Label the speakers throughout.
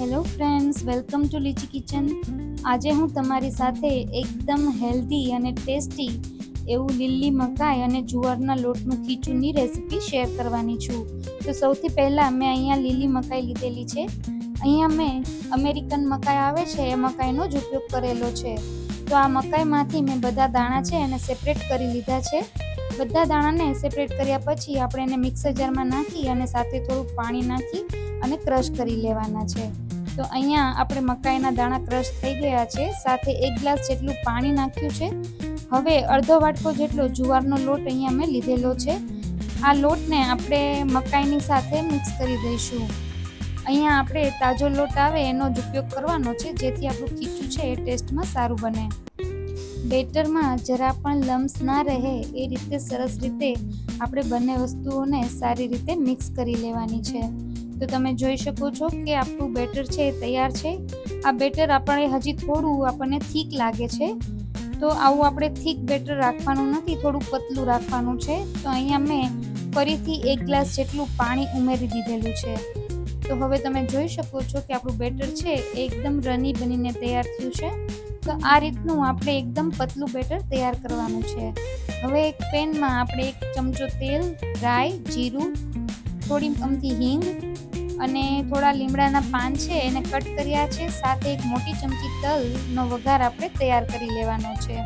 Speaker 1: Hello friends, welcome to lychee kitchen. આજે હું તમારી સાથે એકદમ હેલ્ધી અને ટેસ્ટી એવું લીલી મકાઈ અને જુવારના લોટનું ખીચુંની રેસીપી શેર કરવાની છું. તો સૌથી પહેલાં મેં અહીંયા લીલી મકાઈ લીધેલી છે. અહીંયા મેં અમેરિકન મકાઈ આવે છે એ મકાઈનો જ ઉપયોગ કરેલો છે. તો આ મકાઈમાંથી મેં બધા દાણા છે એને સેપરેટ કરી લીધા છે. બધા દાણાને સેપરેટ કર્યા પછી આપણે એને મિક્સર જારમાં નાખી અને સાથે થોડું પાણી નાખી અને ક્રશ કરી લેવાના છે. તો અહીંયા આપણે મકાઈના દાણા ક્રશ થઈ ગયા છે. સાથે 1 ગ્લાસ જેટલું પાણી નાખ્યું છે. હવે અડધો વાટકો જેટલો જુવારનો લોટ અહીંયા મેં લીધેલો છે. આ લોટને આપણે મકાઈની સાથે મિક્સ કરી દઈશું. અહીંયા આપણે તાજો લોટ આવે એનો જ ઉપયોગ કરવાનો છે, જેથી આપણું ખીચું છે એ ટેસ્ટમાં સારું બને. બેટરમાં જરા પણ લમ્સ ના રહે એ રીતે સરસ રીતે આપણે બંને વસ્તુઓને સારી રીતે મિક્સ કરી લેવાની છે. તો તમે જોઈ શકો છો કે આપણું બેટર છે એ તૈયાર છે. આ બેટર આપણે હજી થોડું આપણને થીક લાગે છે, તો આવું આપણે થીક બેટર રાખવાનું નથી, થોડું પતલું રાખવાનું છે. તો અહીંયા મેં ફરીથી 1 ગ્લાસ જેટલું પાણી ઉમેરી દીધેલું છે. તો હવે તમે જોઈ શકો છો કે આપણું બેટર છે એ એકદમ રની બનીને તૈયાર થયું છે. તો આ રીતનું આપણે એકદમ પતલું બેટર તૈયાર કરવાનું છે. હવે એક પેનમાં આપણે 1 ચમચો તેલ, રાઈ, જીરું, થોડી અમથી હિંગ અને થોડા લીમડાના પાન છે એને કટ કર્યા છે. સાથે 1 મોટી ચમચી તલનો વઘાર આપણે તૈયાર કરી લેવાનો છે.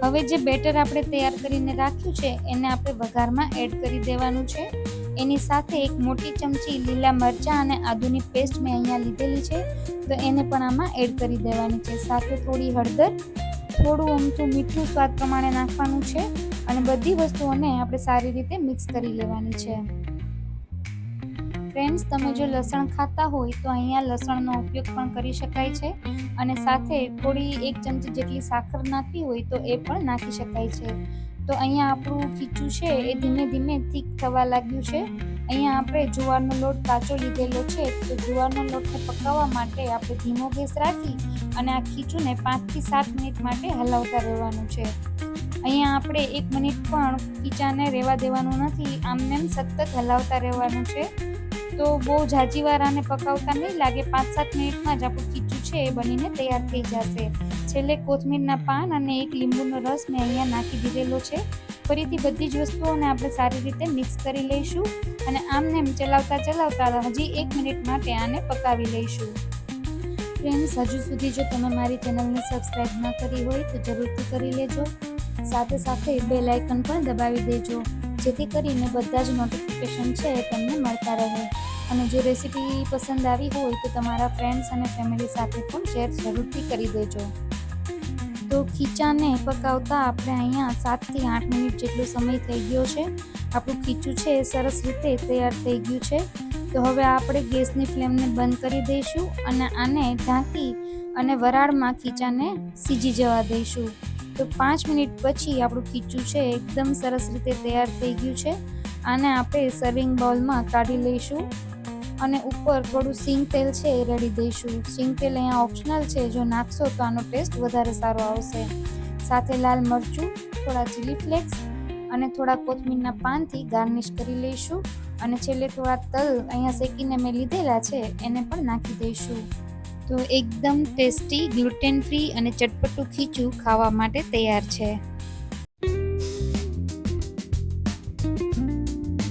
Speaker 1: હવે જે બેટર આપણે તૈયાર કરીને રાખ્યું છે એને આપણે વઘારમાં એડ કરી દેવાનું છે. એની સાથે 1 મોટી ચમચી લીલા મરચાં અને આદુની પેસ્ટ મેં અહીંયા લીધેલી છે, તો એને પણ આમાં એડ કરી દેવાની છે. સાથે થોડી હળદર, થોડું અમથું મીઠું સ્વાદ પ્રમાણે નાખવાનું છે અને બધી વસ્તુઓને આપણે સારી રીતે મિક્સ કરી લેવાની છે. ફ્રેન્ડ્સ, તમે જો લસણ ખાતા હોય તો અહીંયા લસણનો ઉપયોગ પણ કરી શકાય છે અને સાથે થોડી 1 ચમચી જેટલી સાકર નાખવી હોય તો એ પણ નાખી શકાય છે. તો અહીંયા આપણું ખીચું છે એ ધીમે ધીમે થીક થવા લાગ્યું છે. અહીંયા આપણે જુવારનો લોટ કાચો લીધેલો છે, તો જુવારનો લોટને પકાવવા માટે આપણે ધીમો ગેસ રાખી અને આ ખીચુંને 5 થી 7 મિનિટ માટે હલાવતા રહેવાનું છે. અહીંયા આપણે 1 મિનિટ પણ ખીચાને રહેવા દેવાનું નથી, આમને સતત હલાવતા રહેવાનું છે. તો બહુ ઝાજી વાર આને પકાવતા નહીં લાગે, 5-7 મિનિટમાં જ આપણું ખીચું છે એ બનીને તૈયાર થઈ જશે. છેલ્લે કોથમીરના પાન અને 1 લીંબુનો રસ મેં અહીંયા નાખી દીધેલો છે. ફરીથી બધી જ વસ્તુઓને આપણે સારી રીતે મિક્સ કરી લઈશું અને આમને ચલાવતા હજી 1 મિનિટ માટે આને પકાવી લઈશું. ફ્રેન્ડ્સ, હજુ સુધી જો તમે મારી ચેનલને સબસ્ક્રાઈબ ન કરી હોય તો જરૂરથી કરી લેજો. સાથે સાથે બેલ આઇકન પણ દબાવી દેજો, જેથી કરીને બધા જ નોટિફિકેશન છે એ તમને મળતા રહે. અને જો રેસીપી પસંદ આવી હોય તો તમારા ફ્રેન્ડ્સ અને ફેમિલી સાથે પણ શેર જરૂરથી કરી દેજો. તો ખીચાને પકાવતા આપણે અહીંયા 7 થી 8 મિનિટ જેટલો સમય થઈ ગયો છે. આપણું ખીચું છે એ સરસ રીતે તૈયાર થઈ ગયું છે. તો હવે આપણે ગેસની ફ્લેમને બંધ કરી દઈશું અને આને ઢાંકી અને વરાળમાં ખીચાને સીજી જવા દઈશું. તો 5 મિનિટ પછી આપણું ખીચું છે એકદમ સરસ રીતે તૈયાર થઈ ગયું છે. આને આપણે સર્વિંગ બાઉલમાં કાઢી લઈશું અને ઉપર થોડું સિંગ તેલ છે એ રેડી દઈશું. સિંગ તેલ અહીંયા ઓપ્શનલ છે, જો નાખશો તો આનો ટેસ્ટ વધારે સારો આવશે. સાથે લાલ મરચું, થોડા ચીલી ફ્લેક્સ અને થોડા કોથમીરના પાનથી ગાર્નિશ કરી લઈશું અને છેલ્લે થોડા તલ અહીંયા શેકીને મેં લીધેલા છે એને પણ નાખી દઈશું. તો એકદમ ટેસ્ટી, ગ્લુટેન ફ્રી અને ચટપટું ખીચું ખાવા માટે તૈયાર છે.